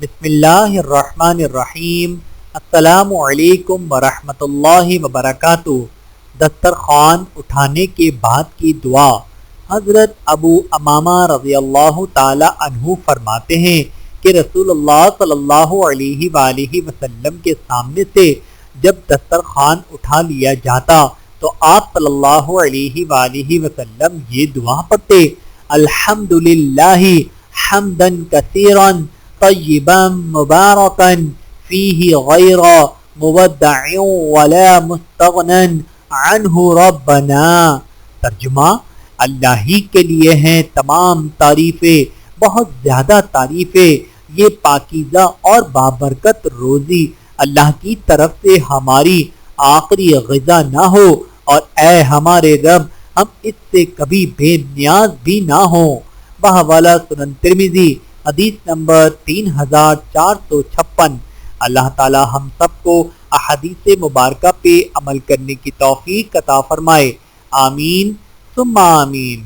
بسم اللہ الرحمن الرحیم۔ السلام علیکم ورحمۃ اللہ وبرکاتہ۔ دسترخوان اٹھانے کے بعد کی دعا۔ حضرت ابو امامہ رضی اللہ تعالی عنہ فرماتے ہیں کہ رسول اللہ صلی اللہ علیہ وآلہ وسلم کے سامنے سے جب دسترخوان اٹھا لیا جاتا تو آپ صلی اللہ علیہ وآلہ وسلم یہ دعا پڑھتے: الحمدللہ حمدن کثیرا طیبا مبارکا فیہ غیر مودع ولا مستغنا عنہ ربنا۔ ترجمہ: اللہ ہی کے لیے ہیں تمام تعریفیں، بہت زیادہ تعریفیں، یہ پاکیزہ اور بابرکت روزی اللہ کی طرف سے ہماری آخری غذا نہ ہو، اور اے ہمارے رب ہم اس سے کبھی بے نیاز بھی نہ ہوں۔ بحوالہ سنن ترمذی، حدیث نمبر 3456۔ اللہ تعالی ہم سب کو احادیث مبارکہ پہ عمل کرنے کی توفیق عطا فرمائے، آمین ثم آمین۔